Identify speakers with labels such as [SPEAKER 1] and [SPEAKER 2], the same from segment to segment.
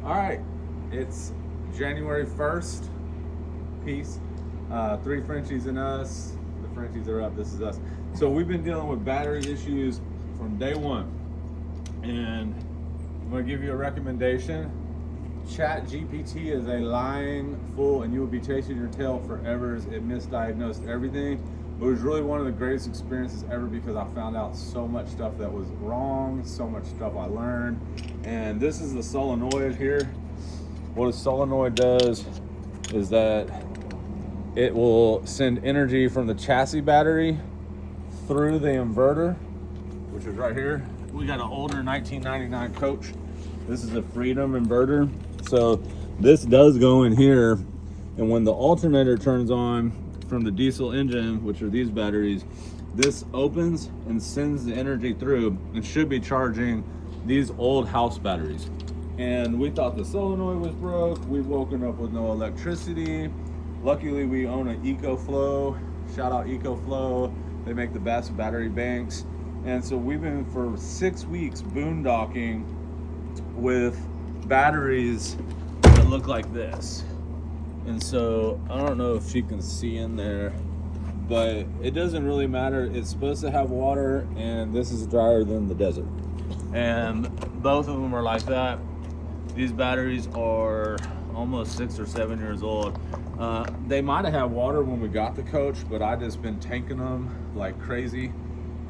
[SPEAKER 1] All right, it's January 1st. Peace. 3 Frenchies and us. The Frenchies are up. This is us. So we've been dealing with battery issues from day one. And I'm going to give you a recommendation. ChatGPT is a lying fool, and you will be chasing your tail forever. It misdiagnosed everything. It was really one of the greatest experiences ever because I found out so much stuff that was wrong, so much stuff I learned. And this is the solenoid here. What a solenoid does is that it will send energy from the chassis battery through the inverter, which is right here. We got an older 1999 coach. This is a Freedom inverter. So this does go in here, and when the alternator turns on from the diesel engine, which are these batteries, this opens and sends the energy through and should be charging these old house batteries. And we thought the solenoid was broke. We've woken up with no electricity. Luckily, we own an EcoFlow. Shout out EcoFlow. They make the best battery banks. And so we've been for 6 weeks boondocking with batteries that look like this. And so I don't know if you can see in there, but it doesn't really matter. It's supposed to have water, and this is drier than the desert. And both of them are like that. These batteries are almost 6 or 7 years old. They might have had water when we got the coach, but I just been tanking them like crazy.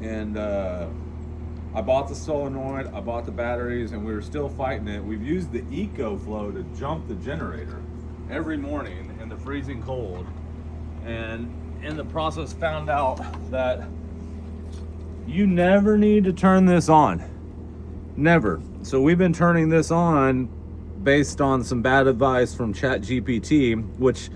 [SPEAKER 1] And I bought the solenoid, I bought the batteries, and we were still fighting it. We've used the EcoFlow to jump the generator every morning in the freezing cold. And in the process found out that you never need to turn this on. Never. So we've been turning this on based on some bad advice from ChatGPT, which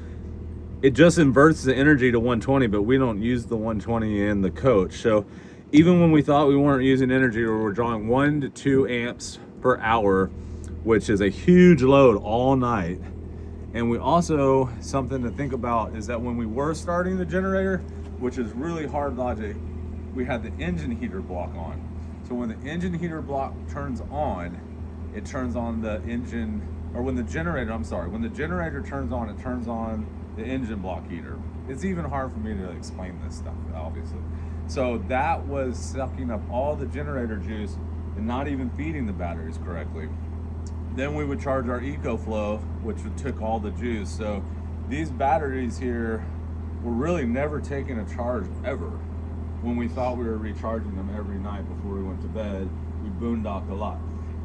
[SPEAKER 1] it just inverts the energy to 120, but we don't use the 120 in the coach. So even when we thought we weren't using energy, or we're drawing 1 to 2 amps per hour, which is a huge load all night. And we also, something to think about is that when we were starting the generator, which is really hard logic, we had the engine heater block on. So when the engine heater block turns on, it turns on the engine, or when the generator turns on, it turns on the engine block heater. It's even hard for me to explain this stuff, obviously. So that was sucking up all the generator juice and not even feeding the batteries correctly. Then we would charge our EcoFlow, which took all the juice. So these batteries here were really never taking a charge ever. When we thought we were recharging them every night before we went to bed, we boondocked a lot.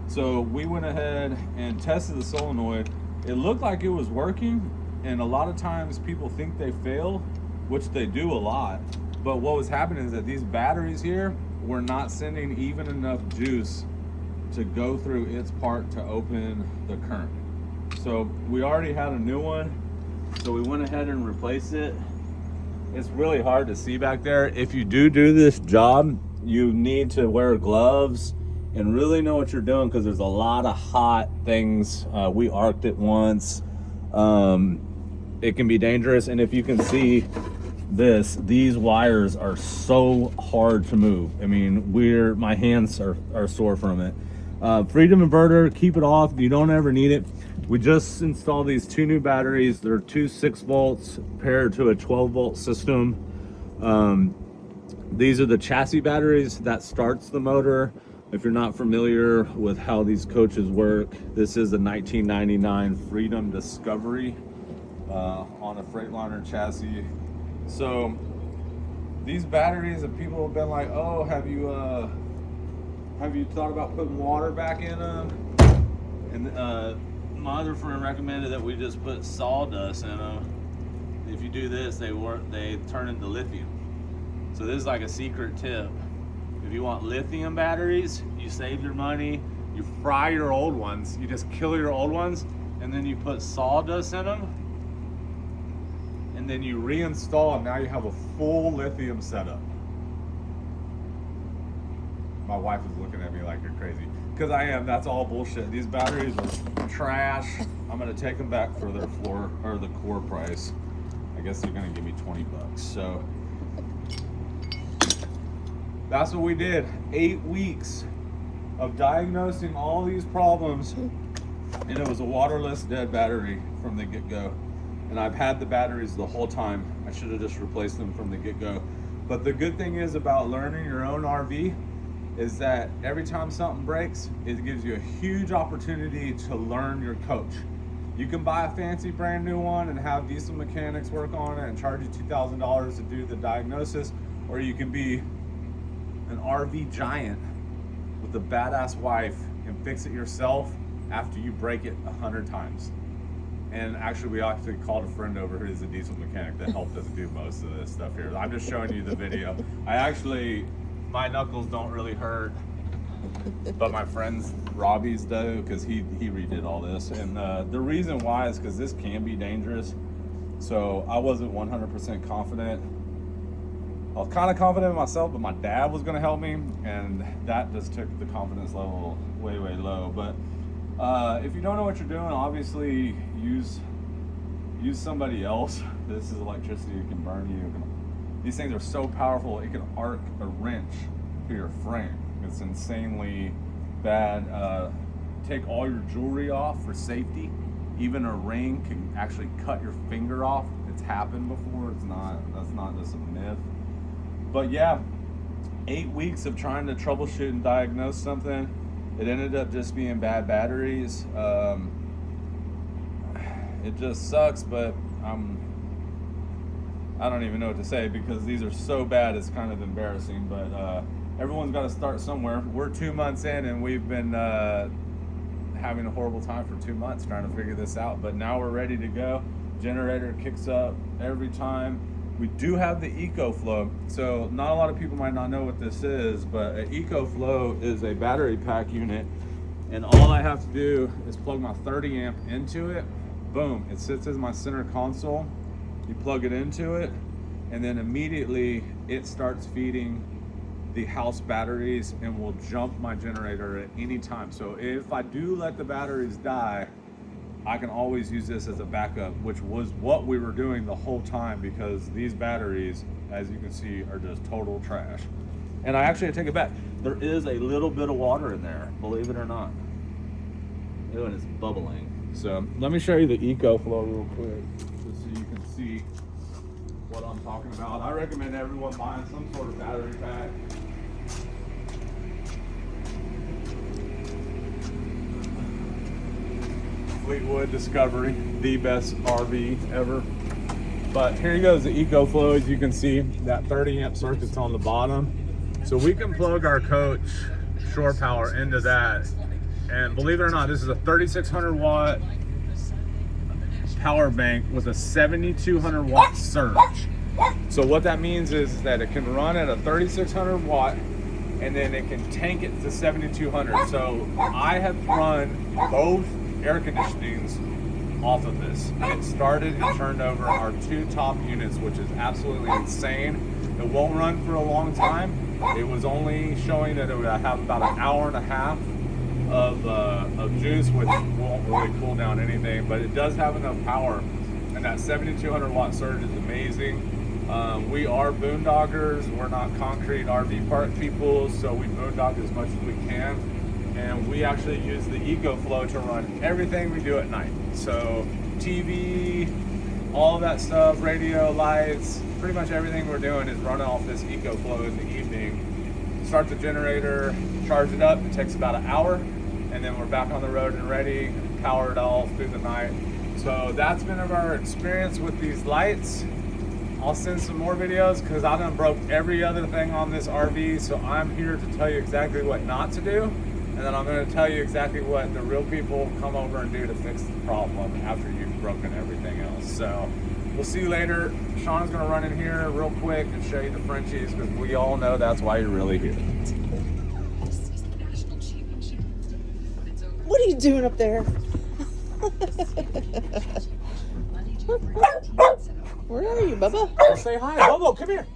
[SPEAKER 1] So we went ahead and tested the solenoid. It looked like it was working, and a lot of times people think they fail, which they do a lot. But what was happening is that these batteries here were not sending even enough juice to go through its part to open the current. So we already had a new one, so we went ahead and replaced it. It's really hard to see back there. If you do this job, you need to wear gloves and really know what you're doing, because there's a lot of hot things. We arced it once. It can be dangerous, and if you can see these wires are so hard to move. I mean, my hands are sore from it. Freedom inverter, keep it off. You don't ever need it. We just installed these 2 new batteries. They're 2 6 volts paired to a 12 volt system. These are the chassis batteries that starts the motor. If you're not familiar with how these coaches work, this is a 1999 Freedom Discovery on a Freightliner chassis. So these batteries, and people have been like, oh, have you thought about putting water back in them? And my other friend recommended that we just put sawdust in them. If you do this, they turn into lithium. So this is like a secret tip. If you want lithium batteries, you save your money, you fry your old ones, you just kill your old ones, and then you put sawdust in them, and then you reinstall, and now you have a full lithium setup. My wife is looking at me like you're crazy, because I am. That's all bullshit. These batteries are trash. I'm gonna take them back for their the core price. I guess they're gonna give me 20 bucks. So that's what we did. 8 weeks of diagnosing all these problems and it was a waterless dead battery from the get-go. And I've had the batteries the whole time. I should have just replaced them from the get-go. But the good thing is about learning your own RV is that every time something breaks, it gives you a huge opportunity to learn your coach. You can buy a fancy brand new one and have diesel mechanics work on it and charge you $2,000 to do the diagnosis, or you can be an RV giant with a badass wife and fix it yourself after you break it 100 times. And actually, we actually called a friend over who's a diesel mechanic that helped us do most of this stuff here. I'm just showing you the video. My knuckles don't really hurt, but my friend's Robbie's do, because he redid all this. And the reason why is because this can be dangerous. So I wasn't 100% confident. I was kind of confident in myself, but my dad was going to help me, and that just took the confidence level way, way low. But if you don't know what you're doing, obviously use somebody else. This is electricity, it can burn you. These things are so powerful, it can arc a wrench to your frame. It's insanely bad. Take all your jewelry off for safety. Even a ring can actually cut your finger off. It's happened before. That's not just a myth. But yeah, 8 weeks of trying to troubleshoot and diagnose something. It ended up just being bad batteries. It just sucks, but I don't even know what to say because these are so bad it's kind of embarrassing. But everyone's got to start somewhere. We're 2 months in and we've been having a horrible time for 2 months trying to figure this out. But now we're ready to go. Generator kicks up every time. We do have the EcoFlow. So not a lot of people might not know what this is, but an EcoFlow is a battery pack unit. And all I have to do is plug my 30 amp into it. Boom, it sits as my center console. You plug it into it, and then immediately it starts feeding the house batteries and will jump my generator at any time. So if I do let the batteries die, I can always use this as a backup, which was what we were doing the whole time because these batteries, as you can see, are just total trash. And I actually take it back. There is a little bit of water in there, believe it or not. Ew, and it's bubbling. So let me show you the EcoFlow real quick, just so you can see what I'm talking about. I recommend everyone buying some sort of battery pack. Fleetwood Discovery, the best RV ever. But here goes the EcoFlow. As you can see, that 30 amp circuit's on the bottom. So we can plug our coach shore power into that. And believe it or not, this is a 3600 watt power bank with a 7200 watt surge. So what that means is that it can run at a 3600 watt and then it can tank it to 7200. So I have run both air conditionings off of this. It started and turned over our 2 top units, which is absolutely insane. It won't run for a long time. It was only showing that it would have about an hour and a half of juice, which won't really cool down anything, but it does have enough power, and that 7200 watt surge is amazing. We are boondoggers. We're not concrete RV park people, so we boondock as much as we can, and we actually use the EcoFlow to run everything we do at night. So TV, all of that stuff, radio, lights, pretty much everything we're doing is running off this EcoFlow in the evening. Start the generator, charge it up. It takes about an hour, and then we're back on the road and ready, power it all through the night. So that's been our experience with these lights. I'll send some more videos because I done broke every other thing on this RV. So I'm here to tell you exactly what not to do. And then I'm going to tell you exactly what the real people come over and do to fix the problem after you've broken everything else. So we'll see you later. Sean's going to run in here real quick and show you the Frenchies because we all know that's why you're really here.
[SPEAKER 2] What are you doing up there? Where are you, Bubba?
[SPEAKER 1] Say hi, Bubba. Come here.